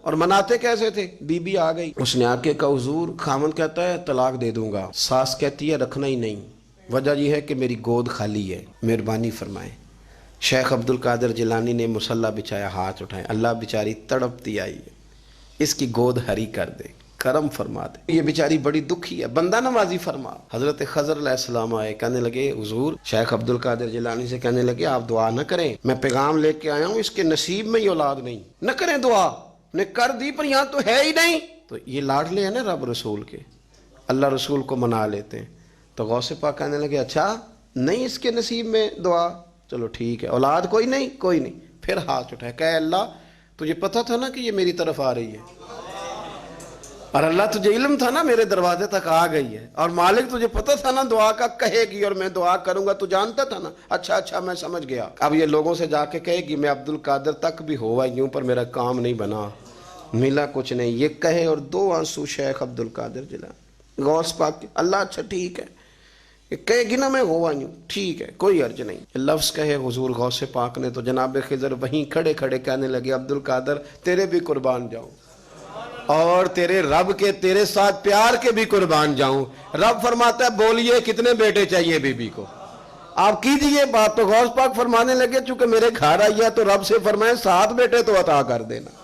اور مناتے کیسے تھے؟ بی بی آ گئی، اس نے آکے کہا حضور خامن کہتا ہے طلاق دے دوں گا، ساس کہتی ہے رکھنا ہی نہیں، وجہ یہ ہے کہ میری گود خالی ہے، مہربانی فرمائیں۔ شیخ عبد القادر جیلانی نے مصلی بچھایا، ہاتھ اٹھائے، اللہ بیچاری تڑپتی آئی ہے، اس کی گود ہری کر دے، کرم فرما دے، یہ بیچاری بڑی دکھی ہے، بندہ نوازی فرما۔ حضرت خضر علیہ السلام آئے، کہنے لگے حضور، شیخ عبد القادر جیلانی سے کہنے لگے آپ دعا نہ کریں، میں پیغام لے کے آیا ہوں، اس کے نصیب میں ہی اولاد نہیں، نہ کریں دعا، نے کر دی پر یہاں تو ہے ہی نہیں۔ تو یہ لاڈلے ہیں نا رب رسول کے، اللہ رسول کو منا لیتے ہیں۔ تو غوث پاک کہنے لگے اچھا نہیں اس کے نصیب میں دعا، چلو ٹھیک ہے، اولاد کوئی نہیں، کوئی نہیں۔ پھر ہاتھ اٹھائے، کہے اللہ تجھے پتہ تھا نا کہ یہ میری طرف آ رہی ہے، اور اللہ تجھے علم تھا نا میرے دروازے تک آ گئی ہے، اور مالک تجھے پتہ تھا نا دعا کا کہے گی اور میں دعا کروں گا، تو جانتا تھا نا، اچھا میں سمجھ گیا۔ اب یہ لوگوں سے جا کے کہے گی میں عبد القادر تک بھی ہوا یوں پر میرا کام نہیں بنا، ملا کچھ نہیں، یہ کہے اور دو آنسو شیخ عبد القادر جیلانی غوث پاک کے، اللہ اچھا ٹھیک ہے، یہ کہے گی نا میں ہوا یوں، ٹھیک ہے کوئی عرض نہیں، لفظ کہے حضور غوث پاک نے تو جناب خضر وہیں کھڑے کھڑے کہنے لگے عبد القادر تیرے بھی قربان جاؤں، اور تیرے رب کے تیرے ساتھ پیار کے بھی قربان جاؤں۔ رب فرماتا ہے بولیے کتنے بیٹے چاہیے بی بی کو، آپ کیجئے بات۔ تو غوث پاک فرمانے لگے چونکہ میرے گھر آئی ہے تو رب سے فرمائے 7 بیٹے تو عطا کر دینا۔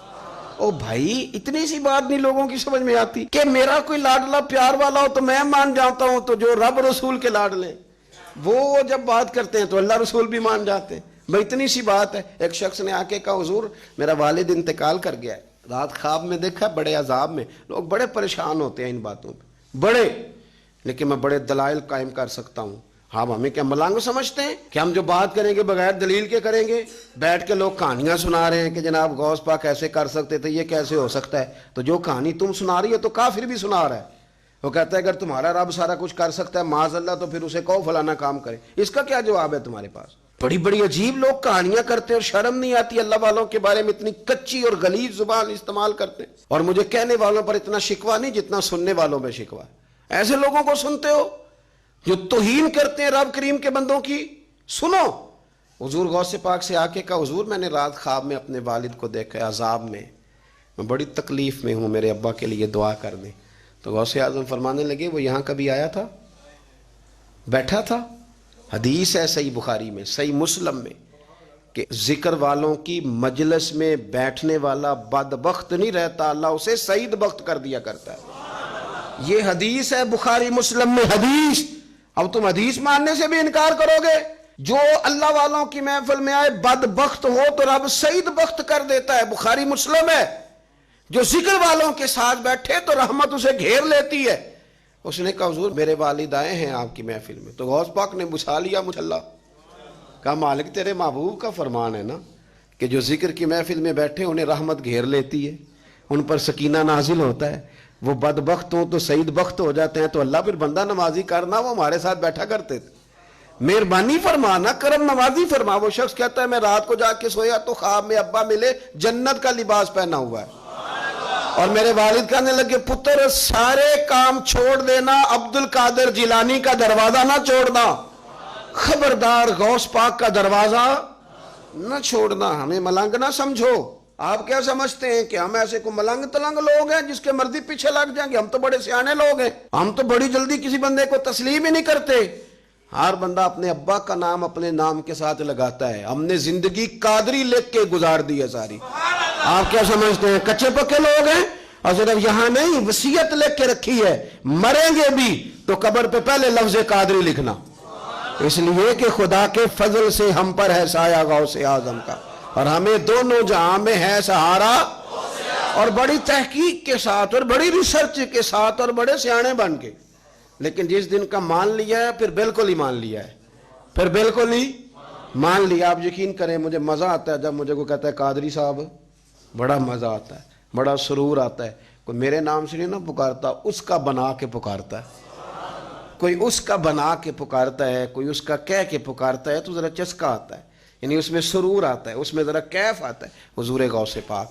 او بھائی اتنی سی بات نہیں لوگوں کی سمجھ میں آتی کہ میرا کوئی لاڈلا پیار والا ہو تو میں مان جاتا ہوں، تو جو رب رسول کے لاڈلے وہ جب بات کرتے ہیں تو اللہ رسول بھی مان جاتے ہیں۔ بھائی اتنی سی بات ہے۔ ایک شخص نے آ کے کہا حضور میرا والد انتقال کر گیا ہے، رات خواب میں دیکھا بڑے عذاب میں، لوگ بڑے پریشان ہوتے ہیں ان باتوں پہ بڑے، لیکن میں بڑے دلائل قائم کر سکتا ہوں۔ ہاں ہمیں کیا ملنگ سمجھتے ہیں کہ ہم جو بات کریں گے بغیر دلیل کے کریں گے؟ بیٹھ کے لوگ کہانیاں سنا رہے ہیں کہ جناب غوث پاک ایسے کر سکتے تھے، یہ کیسے ہو سکتا ہے؟ تو جو کہانی تم سنا رہی ہو تو کافر بھی سنا رہا ہے، وہ کہتا ہے اگر تمہارا رب سارا کچھ کر سکتا ہے معاذ اللہ تو پھر اسے کہو فلانا کام کرے، اس کا کیا جواب ہے تمہارے پاس؟ بڑی بڑی عجیب لوگ کہانیاں کرتے ہیں اور شرم نہیں آتی اللہ والوں کے بارے میں اتنی کچی اور غلیظ زبان استعمال کرتے ہیں، اور مجھے کہنے والوں پر اتنا شکوہ نہیں جتنا سننے والوں میں شکوہ ہے۔ ایسے لوگوں کو سنتے ہو جو توہین کرتے ہیں رب کریم کے بندوں کی؟ سنو، حضور غوث پاک سے آ کے کہا حضور میں نے رات خواب میں اپنے والد کو دیکھا عذاب میں بڑی تکلیف میں ہوں، میرے ابا کے لیے دعا کر دیں۔ تو غوث اعظم فرمانے لگے وہ یہاں کبھی آیا تھا؟ بیٹھا تھا؟ حدیث ہے صحیح بخاری میں، صحیح مسلم میں، کہ ذکر والوں کی مجلس میں بیٹھنے والا بدبخت نہیں رہتا، اللہ اسے سعید بخت کر دیا کرتا ہے۔ یہ حدیث ہے بخاری مسلم میں، حدیث۔ اب تم حدیث ماننے سے بھی انکار کرو گے؟ جو اللہ والوں کی محفل میں آئے بدبخت ہو تو رب سعید بخت کر دیتا ہے، بخاری مسلم ہے۔ جو ذکر والوں کے ساتھ بیٹھے تو رحمت اسے گھیر لیتی ہے۔ اس نے کہا حضور میرے والد آئے ہیں آپ کی محفل میں، تو غوث پاک نے بچھا لیا مچھلا، کہا مالک تیرے محبوب کا فرمان ہے نا کہ جو ذکر کی محفل میں بیٹھے انہیں رحمت گھیر لیتی ہے، ان پر سکینہ نازل ہوتا ہے، وہ بدبخت ہوں تو سعید بخت ہو جاتے ہیں، تو اللہ پھر بندہ نوازی کرنا، وہ ہمارے ساتھ بیٹھا کرتے تھے، مہربانی فرمانا، کرم نوازی فرما۔ وہ شخص کہتا ہے میں رات کو جا کے سویا تو خواب میں ابا ملے جنت کا لباس پہنا ہوا ہے، اور میرے والد کہنے لگے پتر سارے کام چھوڑ دینا، عبد القادر جیلانی کا دروازہ نہ چھوڑنا، خبردار غوث پاک کا دروازہ نہ چھوڑنا، ہمیں ملنگ نہ سمجھو۔ آپ کیا سمجھتے ہیں کہ ہم ایسے کو ملنگ تلنگ لوگ ہیں جس کے مرضی پیچھے لگ جائیں گے؟ ہم تو بڑے سیانے لوگ ہیں، ہم تو بڑی جلدی کسی بندے کو تسلیم ہی نہیں کرتے۔ ہر بندہ اپنے ابا کا نام اپنے نام کے ساتھ لگاتا ہے، ہم نے زندگی قادری لکھ کے گزار دی ہے ساری۔ آپ کیا سمجھتے ہیں کچے پکے لوگ ہیں؟ اور صرف یہاں نہیں وصیت لکھ کے رکھی ہے مریں گے بھی تو قبر پہ پہلے لفظ قادری لکھنا، اس لیے کہ خدا کے فضل سے ہم پر ہے سایہ غوث اعظم کا، اور ہمیں دونوں جہاں میں ہے سہارا، اور بڑی تحقیق کے ساتھ اور بڑی ریسرچ کے ساتھ اور بڑے سیانے بن کے۔ لیکن جس دن کا مان لیا ہے پھر بالکل ہی مان لیا ہے، پھر بالکل ہی مان لیا۔ آپ یقین کریں مجھے مزہ آتا ہے جب مجھے کوئی کہتا ہے قادری صاحب، بڑا مزہ آتا ہے، بڑا سرور آتا ہے۔ کوئی میرے نام سے نہیں نہ پکارتا، اس کا بنا کے پکارتا ہے، کوئی اس کا بنا کے پکارتا ہے، کوئی اس کا کہہ کے پکارتا ہے، تو ذرا چسکا آتا ہے، یعنی اس میں سرور آتا ہے، اس میں ذرا کیف آتا ہے۔ حضور غوث پاک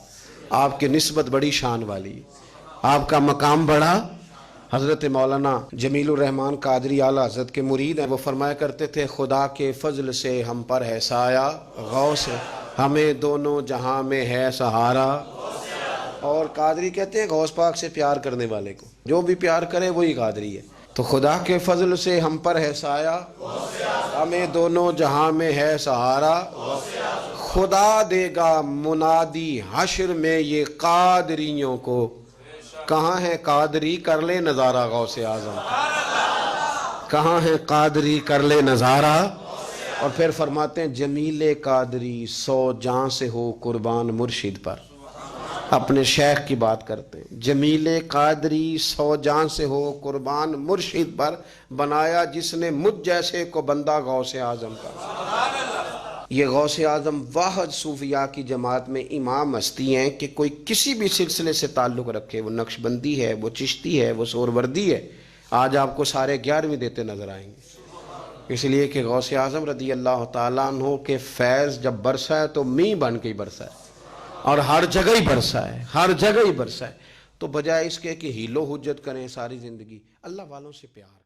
آپ کی نسبت بڑی شان والی ہے، آپ کا مقام بڑا۔ حضرت مولانا جمیل الرحمن قادری اعلیٰ حضرت کے مرید ہیں، وہ فرمایا کرتے تھے خدا کے فضل سے ہم پر ہے سایہ غوث، ہمیں دونوں جہاں میں ہے سہارا۔ اور قادری کہتے ہیں غوث پاک سے پیار کرنے والے کو، جو بھی پیار کرے وہی قادری ہے۔ تو خدا کے فضل سے ہم پر ہے سایہ، ہمیں دونوں جہاں میں ہے سہارا، خدا دے گا منادی حشر میں یہ قادریوں کو، کہاں ہے قادری کر لے نظارہ غوث اعظم کا، کہاں ہے قادری کر لے نظارہ۔ اور پھر فرماتے ہیں جمیل قادری 100 جان سے ہو قربان مرشد پر، اپنے شیخ کی بات کرتے ہیں، جمیل قادری 100 جان سے ہو قربان مرشد پر، بنایا جس نے مجھ جیسے کو بندہ غوث اعظم کا۔ یہ غوث اعظم واحد صوفیاء کی جماعت میں امام ہستی ہیں کہ کوئی کسی بھی سلسلے سے تعلق رکھے، وہ نقشبندی ہے، وہ چشتی ہے، وہ سہروردی ہے، آج آپ کو سارے 11ویں دیتے نظر آئیں گے، اس لیے کہ غوث اعظم رضی اللہ تعالیٰ عنہ کے فیض جب برسا ہے تو می بن کے ہی برسا ہے، اور ہر جگہ ہی برسا ہے، ہر جگہ ہی برسا ہے۔ تو بجائے اس کے کہ ہیلو حجت کریں ساری زندگی، اللہ والوں سے پیار